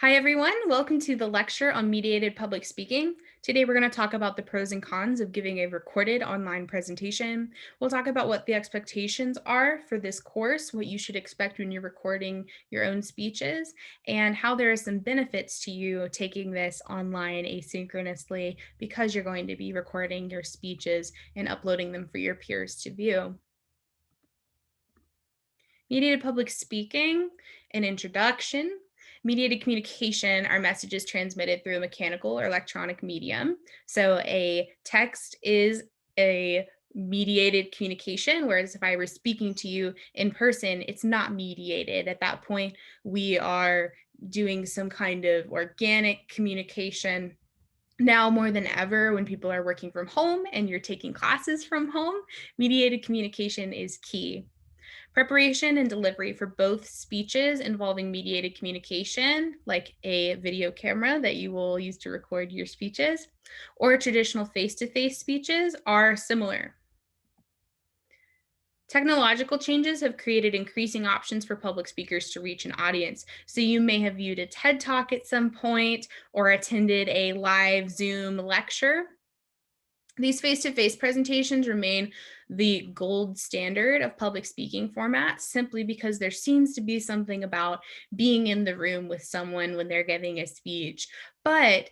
Hi, everyone. Welcome to the lecture on mediated public speaking. Today, we're going to talk about the pros and cons of giving a recorded online presentation. We'll talk about what the expectations are for this course, what you should expect when you're recording your own speeches, and how there are some benefits to you taking this online asynchronously because you're going to be recording your speeches and uploading them for your peers to view. Mediated public speaking, an introduction. Mediated communication are messages transmitted through a mechanical or electronic medium. So a text is a mediated communication, whereas if I were speaking to you in person, it's not mediated. At that point, we are doing some kind of organic communication. Now more than ever, when people are working from home and you're taking classes from home, mediated communication is key. Preparation and delivery for both speeches involving mediated communication, like a video camera that you will use to record your speeches, or traditional face-to-face speeches are similar. Technological changes have created increasing options for public speakers to reach an audience. So you may have viewed a TED Talk at some point or attended a live Zoom lecture. These face-to-face presentations remain the gold standard of public speaking formats simply because there seems to be something about being in the room with someone when they're giving a speech. But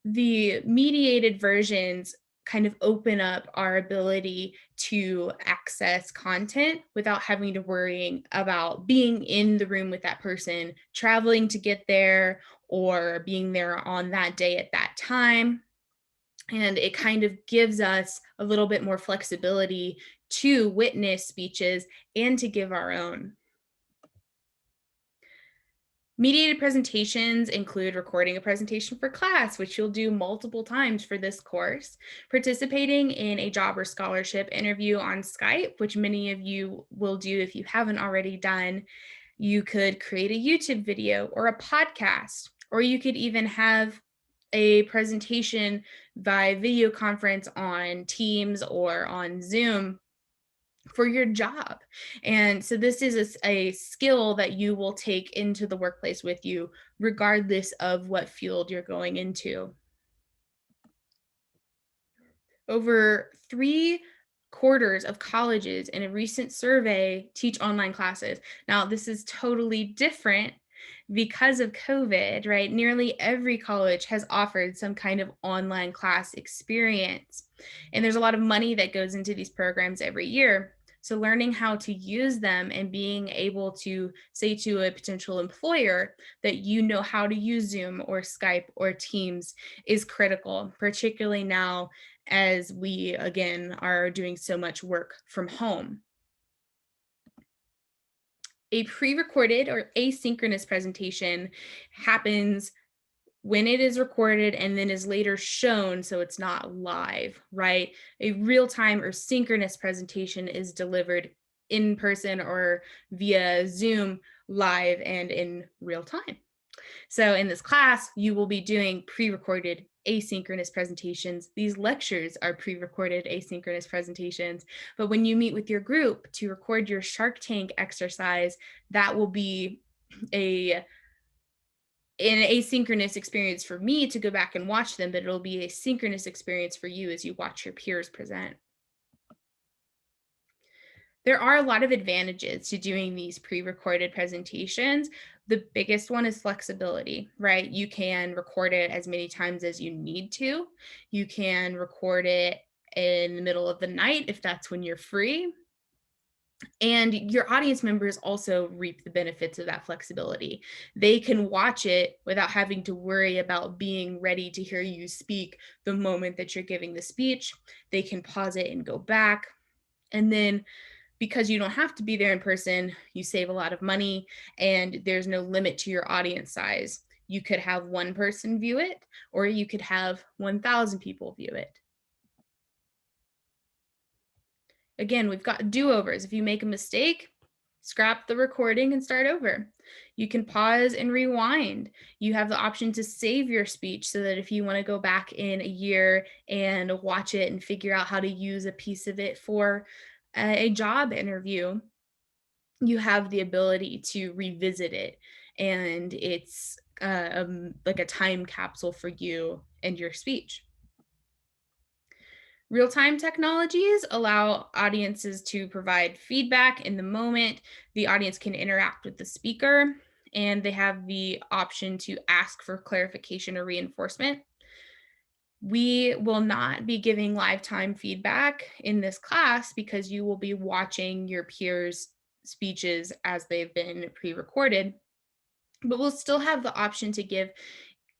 the mediated versions kind of open up our ability to access content without having to worrying about being in the room with that person, traveling to get there, or being there on that day at that time. And it kind of gives us a little bit more flexibility to witness speeches and to give our own. Mediated presentations include recording a presentation for class, which you'll do multiple times for this course, participating in a job or scholarship interview on Skype, which many of you will do if you haven't already done. You could create a YouTube video or a podcast, or you could even have a presentation via video conference on Teams or on Zoom for your job. And so this is a skill that you will take into the workplace with you, regardless of what field you're going into. Over 3/4 of colleges in a recent survey teach online classes. Now, this is totally different because of COVID, right? Nearly every college has offered some kind of online class experience. And there's a lot of money that goes into these programs every year. So learning how to use them and being able to say to a potential employer that you know how to use Zoom or Skype or Teams is critical, particularly now as we, again, are doing so much work from home. A pre-recorded or asynchronous presentation happens when it is recorded and then is later shown, so it's not live, right? A real-time or synchronous presentation is delivered in person or via Zoom live and in real time. So in this class, you will be doing pre-recorded asynchronous presentations. These lectures are pre-recorded asynchronous presentations. But when you meet with your group to record your Shark Tank exercise, that will be an asynchronous experience for me to go back and watch them, but it'll be a synchronous experience for you as you watch your peers present. There are a lot of advantages to doing these pre-recorded presentations. The biggest one is flexibility, right? You can record it as many times as you need to. You can record it in the middle of the night if that's when you're free. And your audience members also reap the benefits of that flexibility. They can watch it without having to worry about being ready to hear you speak the moment that you're giving the speech. They can pause it and go back. And then because you don't have to be there in person, you save a lot of money and there's no limit to your audience size. You could have one person view it, or you could have 1,000 people view it. Again, we've got do-overs. If you make a mistake, scrap the recording and start over. You can pause and rewind. You have the option to save your speech so that if you want to go back in a year and watch it and figure out how to use a piece of it for a job interview, you have the ability to revisit it. And it's like a time capsule for you and your speech. Real-time technologies allow audiences to provide feedback in the moment. The audience can interact with the speaker, and they have the option to ask for clarification or reinforcement. We will not be giving live time feedback in this class because you will be watching your peers' speeches as they've been pre-recorded, but we'll still have the option to give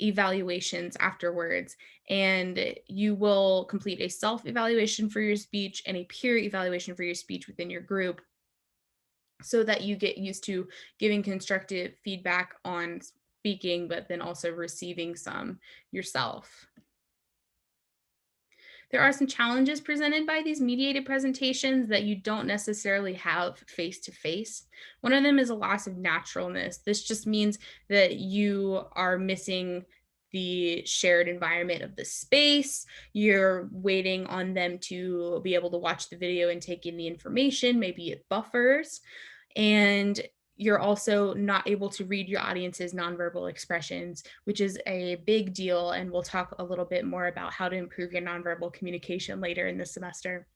evaluations afterwards, and you will complete a self-evaluation for your speech and a peer evaluation for your speech within your group so that you get used to giving constructive feedback on speaking, but then also receiving some yourself. There are some challenges presented by these mediated presentations that you don't necessarily have face to face. One of them is a loss of naturalness. This just means that you are missing the shared environment of the space. You're waiting on them to be able to watch the video and take in the information. Maybe it buffers. And you're also not able to read your audience's nonverbal expressions, which is a big deal. And we'll talk a little bit more about how to improve your nonverbal communication later in the semester.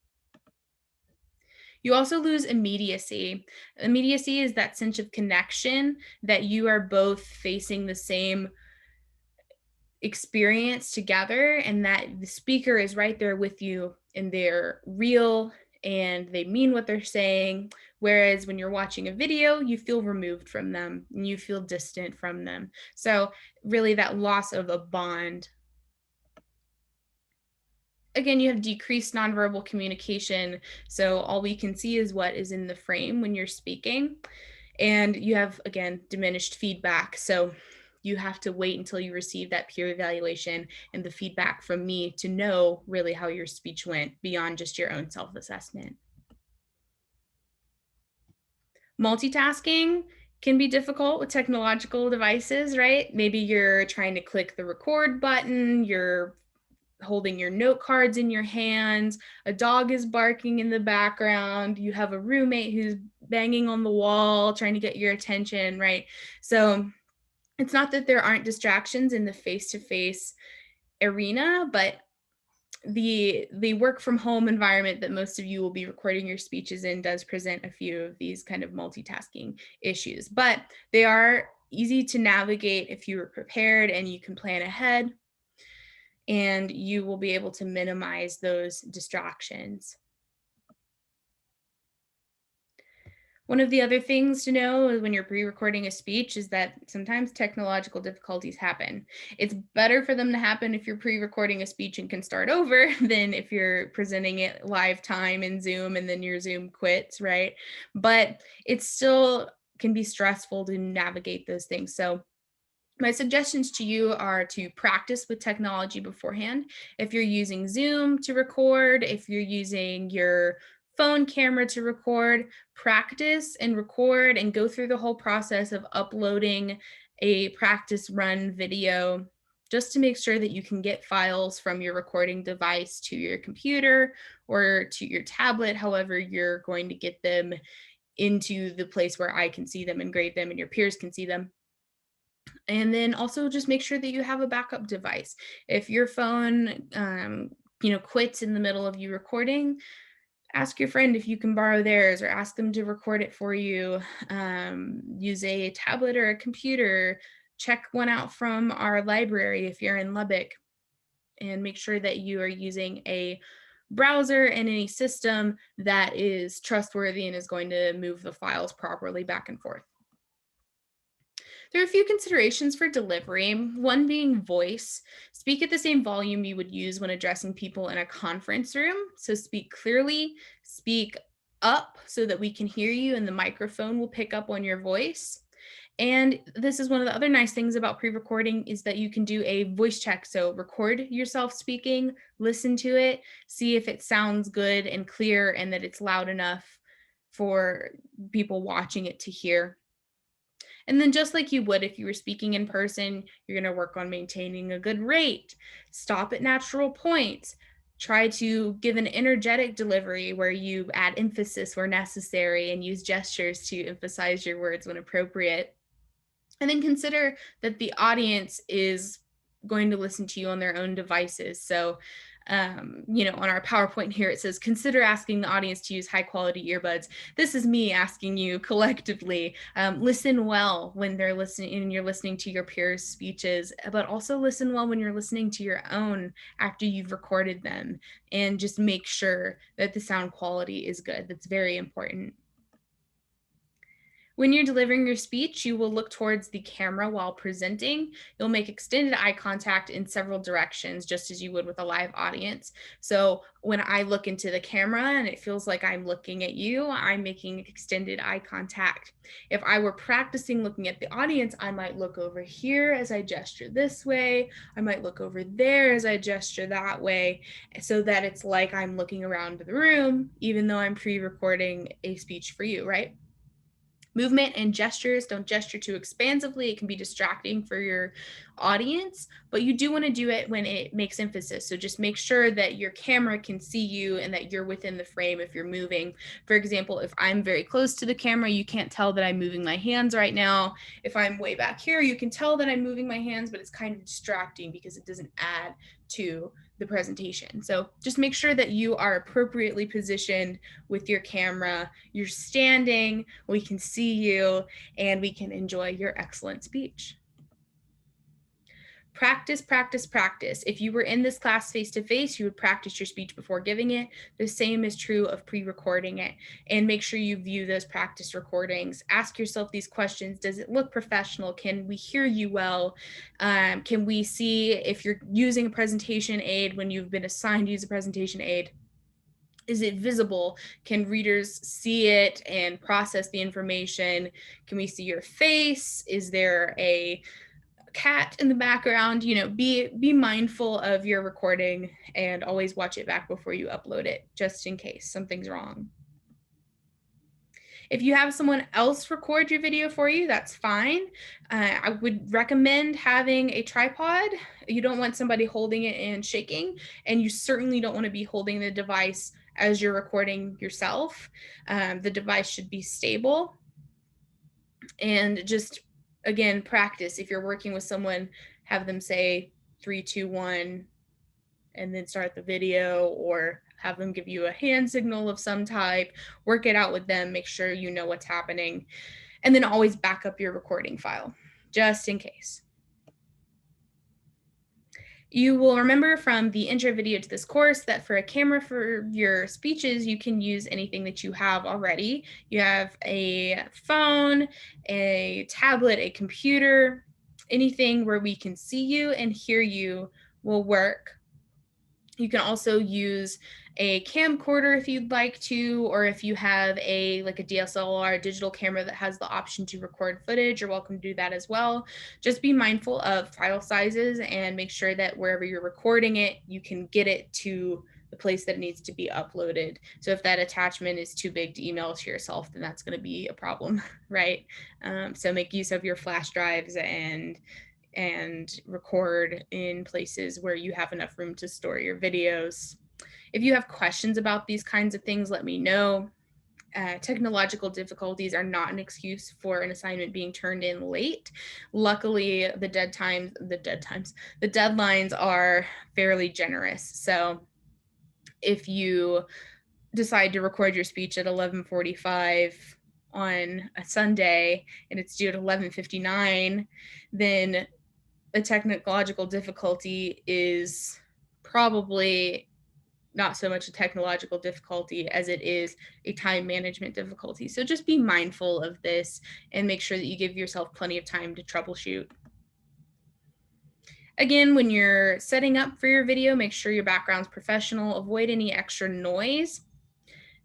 You also lose immediacy. Immediacy is that sense of connection that you are both facing the same experience together and that the speaker is right there with you and they're real and they mean what they're saying. Whereas when you're watching a video, you feel removed from them and you feel distant from them. So really that loss of a bond. Again, you have decreased nonverbal communication. So all we can see is what is in the frame when you're speaking. And you have, again, diminished feedback. So you have to wait until you receive that peer evaluation and the feedback from me to know really how your speech went beyond just your own self-assessment. Multitasking can be difficult with technological devices, right? Maybe you're trying to click the record button, you're holding your note cards in your hands, a dog is barking in the background, you have a roommate who's banging on the wall trying to get your attention, right? So it's not that there aren't distractions in the face-to-face arena, but the work from home environment that most of you will be recording your speeches in does present a few of these kind of multitasking issues, but they are easy to navigate if you are prepared and you can plan ahead, and you will be able to minimize those distractions. One of the other things to know when you're pre-recording a speech is that sometimes technological difficulties happen. It's better for them to happen if you're pre-recording a speech and can start over than if you're presenting it live time in Zoom and then your Zoom quits, right? But it still can be stressful to navigate those things. So my suggestions to you are to practice with technology beforehand. If you're using Zoom to record, if you're using your phone camera to record, practice and record and go through the whole process of uploading a practice run video just to make sure that you can get files from your recording device to your computer or to your tablet, however you're going to get them into the place where I can see them and grade them and your peers can see them. And then also just make sure that you have a backup device. If your phone, quits in the middle of you recording, ask your friend if you can borrow theirs or ask them to record it for you. Use a tablet or a computer. Check one out from our library if you're in Lubbock, and make sure that you are using a browser and any system that is trustworthy and is going to move the files properly back and forth. There are a few considerations for delivery, one being voice. Speak at the same volume you would use when addressing people in a conference room. So speak clearly, speak up so that we can hear you and the microphone will pick up on your voice. And this is one of the other nice things about pre-recording is that you can do a voice check. So record yourself speaking, listen to it, see if it sounds good and clear and that it's loud enough for people watching it to hear. And then just like you would if you were speaking in person, you're going to work on maintaining a good rate, stop at natural points, try to give an energetic delivery where you add emphasis where necessary and use gestures to emphasize your words when appropriate. And then consider that the audience is going to listen to you on their own devices. So, you know, on our PowerPoint here, it says, consider asking the audience to use high quality earbuds. This is me asking you collectively, listen well when they're listening and you're listening to your peers' speeches, but also listen well when you're listening to your own after you've recorded them, and just make sure that the sound quality is good. That's very important. When you're delivering your speech, you will look towards the camera while presenting. You'll make extended eye contact in several directions, just as you would with a live audience. So when I look into the camera and it feels like I'm looking at you, I'm making extended eye contact. If I were practicing looking at the audience, I might look over here as I gesture this way. I might look over there as I gesture that way, so that it's like I'm looking around the room, even though I'm pre-recording a speech for you, right? Movement and gestures, don't gesture too expansively. It can be distracting for your audience, but you do want to do it when it makes emphasis. So just make sure that your camera can see you and that you're within the frame if you're moving. For example, if I'm very close to the camera, you can't tell that I'm moving my hands right now. If I'm way back here, you can tell that I'm moving my hands, but it's kind of distracting because it doesn't add to the presentation. So just make sure that you are appropriately positioned with your camera. You're standing, we can see you, and we can enjoy your excellent speech. Practice, practice, practice. If you were in this class face-to-face, you would practice your speech before giving it. The same is true of pre-recording it. And make sure you view those practice recordings. Ask yourself these questions. Does it look professional? Can we hear you well? Can we see if you're using a presentation aid when you've been assigned to use a presentation aid? Is it visible? Can readers see it and process the information? Can we see your face? Is there a cat in the background? You know, be mindful of your recording and always watch it back before you upload it, just in case something's wrong. If you have someone else record your video for you, that's fine. I would recommend having a tripod. You don't want somebody holding it and shaking, and you certainly don't want to be holding the device as you're recording yourself. The device should be stable. And just, again, practice. If you're working with someone, have them say 3, 2, 1, and then start the video, or have them give you a hand signal of some type. Work it out with them, make sure you know what's happening, and then always back up your recording file, just in case. You will remember from the intro video to this course that for a camera for your speeches, you can use anything that you have already. You have a phone, a tablet, a computer, anything where we can see you and hear you will work. You can also use a camcorder if you'd like to, or if you have like a DSLR digital camera that has the option to record footage, you're welcome to do that as well. Just be mindful of file sizes and make sure that wherever you're recording it, you can get it to the place that it needs to be uploaded. So if that attachment is too big to email to yourself, then that's going to be a problem, right? So make use of your flash drives and record in places where you have enough room to store your videos. If you have questions about these kinds of things, let me know. Technological difficulties are not an excuse for an assignment being turned in late. Luckily, the deadlines are fairly generous. So if you decide to record your speech at 11:45 on a Sunday and it's due at 11:59, then a technological difficulty is probably not so much a technological difficulty as it is a time management difficulty. So just be mindful of this and make sure that you give yourself plenty of time to troubleshoot. Again, when you're setting up for your video, make sure your background's professional, avoid any extra noise.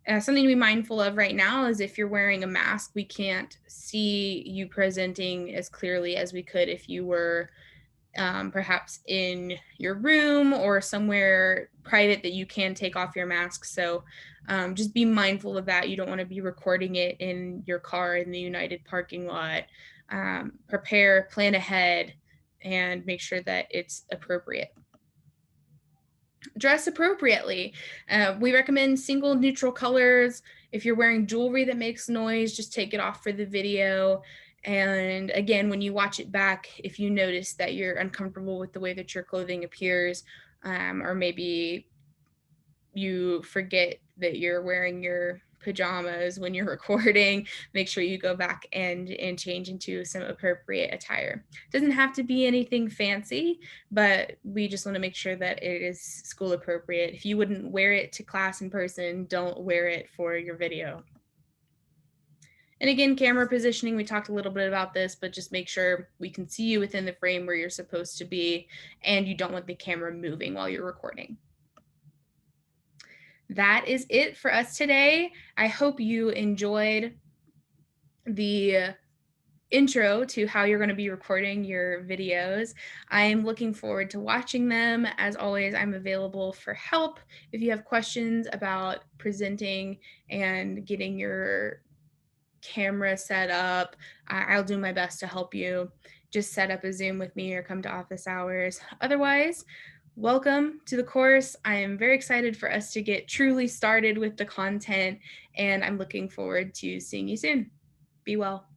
Something to be mindful of right now is if you're wearing a mask, we can't see you presenting as clearly as we could if you were perhaps in your room or somewhere private that you can take off your mask. So just be mindful of that. You don't want to be recording it in your car in the United parking lot. Prepare, plan ahead, and make sure that it's appropriate. Dress appropriately. We recommend single neutral colors. If you're wearing jewelry that makes noise, just take it off for the video. And again, when you watch it back, if you notice that you're uncomfortable with the way that your clothing appears, or maybe you forget that you're wearing your pajamas when you're recording, make sure you go back and change into some appropriate attire. Doesn't have to be anything fancy, but we just want to make sure that it is school appropriate. If you wouldn't wear it to class in person, don't wear it for your video. And again, camera positioning, we talked a little bit about this, but just make sure we can see you within the frame where you're supposed to be, and you don't want the camera moving while you're recording. That is it for us today. I hope you enjoyed the intro to how you're going to be recording your videos. I am looking forward to watching them. As always, I'm available for help if you have questions about presenting and getting your camera set up. I'll do my best to help you. Just set up a Zoom with me or come to office hours. Otherwise, welcome to the course. I am very excited for us to get truly started with the content, and I'm looking forward to seeing you soon. Be well.